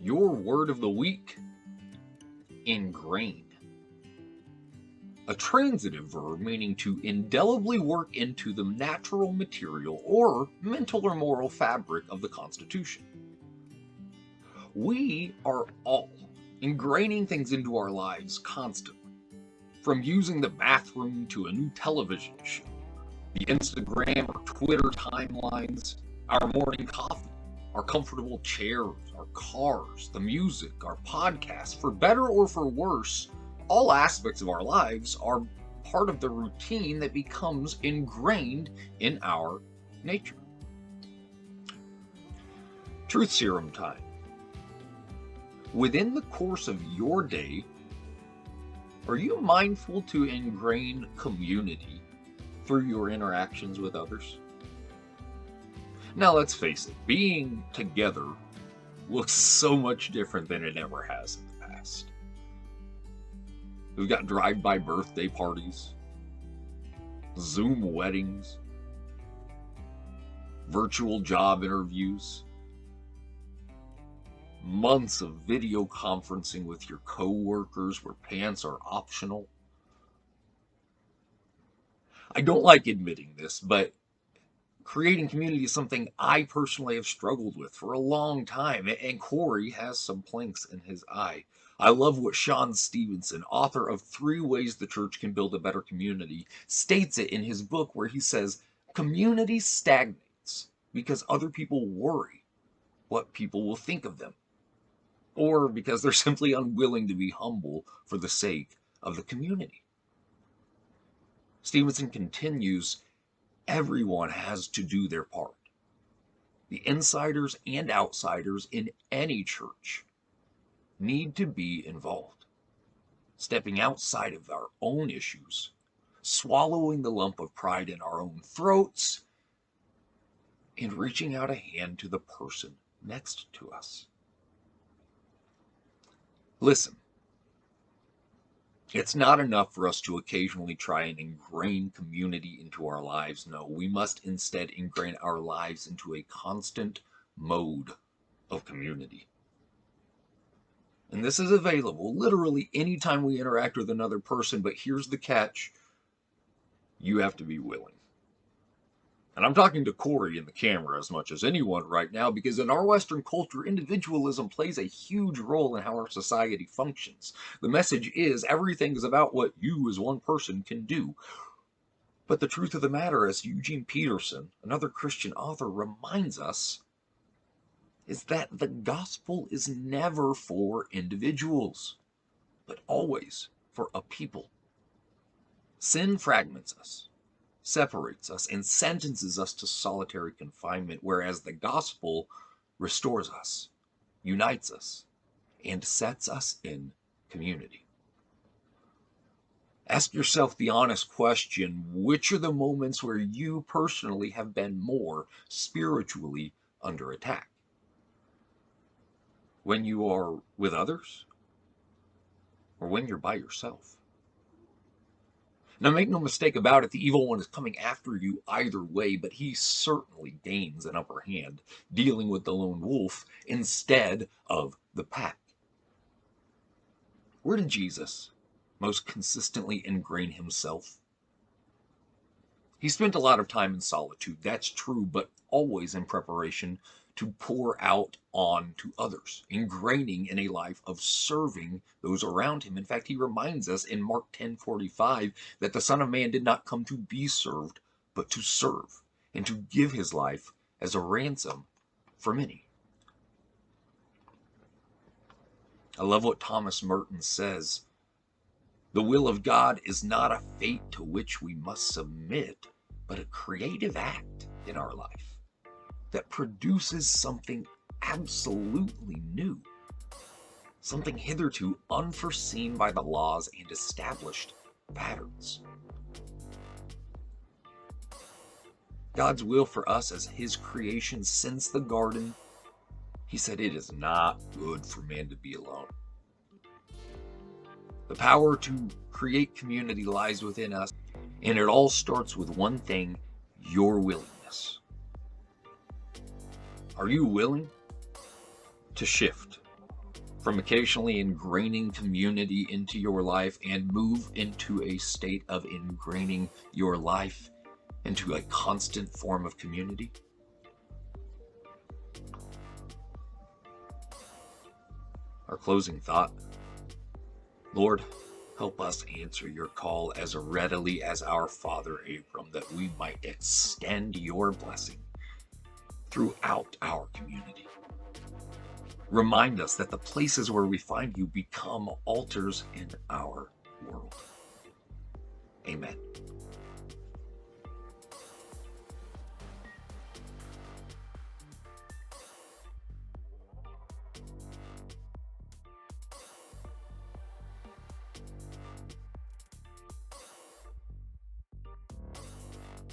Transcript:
Your word of the week, ingrain. A transitive verb meaning to indelibly work into the natural material or mental or moral fabric of the Constitution. We are all ingraining things into our lives constantly, from using the bathroom to a new television show, the Instagram or Twitter timelines, our morning coffee, our comfortable chairs, our cars, the music, our podcasts. For better or for worse, all aspects of our lives are part of the routine that becomes ingrained in our nature. Truth serum time. Within the course of your day, are you mindful to ingrain community through your interactions with others? Now let's face it, being together looks so much different than it ever has in the past. We've got drive-by birthday parties, Zoom weddings, virtual job interviews, months of video conferencing with your co-workers where pants are optional. I don't like admitting this, but creating community is something I personally have struggled with for a long time, and Corey has some planks in his eye. I love what Sean Stevenson, author of 3 Ways the Church Can Build a Better Community, states it in his book where he says, community stagnates because other people worry what people will think of them, or because they're simply unwilling to be humble for the sake of the community. Stevenson continues, everyone has to do their part. The insiders and outsiders in any church need to be involved, stepping outside of our own issues, swallowing the lump of pride in our own throats, and reaching out a hand to the person next to us. Listen, it's not enough for us to occasionally try and ingrain community into our lives. No, we must instead ingrain our lives into a constant mode of community. And this is available literally anytime we interact with another person, but here's the catch. You have to be willing. And I'm talking to Corey in the camera as much as anyone right now, because in our Western culture, individualism plays a huge role in how our society functions. The message is everything is about what you as one person can do. But the truth of the matter, as Eugene Peterson, another Christian author, reminds us, is that the gospel is never for individuals, but always for a people. Sin fragments us, separates us, and sentences us to solitary confinement, whereas the gospel restores us, unites us, and sets us in community. Ask yourself the honest question, which are the moments where you personally have been more spiritually under attack? When you are with others, or when you're by yourself? Now, make no mistake about it, the evil one is coming after you either way, but he certainly gains an upper hand, dealing with the lone wolf instead of the pack. Where did Jesus most consistently ingrain himself? He spent a lot of time in solitude, that's true, but always in preparation to pour out on to others, ingraining in a life of serving those around him. In fact, he reminds us in Mark 10:45 that the Son of Man did not come to be served, but to serve, and to give his life as a ransom for many. I love what Thomas Merton says. The will of God is not a fate to which we must submit, but a creative act in our life that produces something absolutely new, something hitherto unforeseen by the laws and established patterns. God's will for us as his creation since the garden, he said it is not good for man to be alone. The power to create community lies within us, and it all starts with one thing, your willingness. Are you willing to shift from occasionally ingraining community into your life, and move into a state of ingraining your life into a constant form of community? Our closing thought: Lord, help us answer your call as readily as our father Abram, that we might extend your blessing throughout our community. Remind us that the places where we find you become altars in our world. Amen.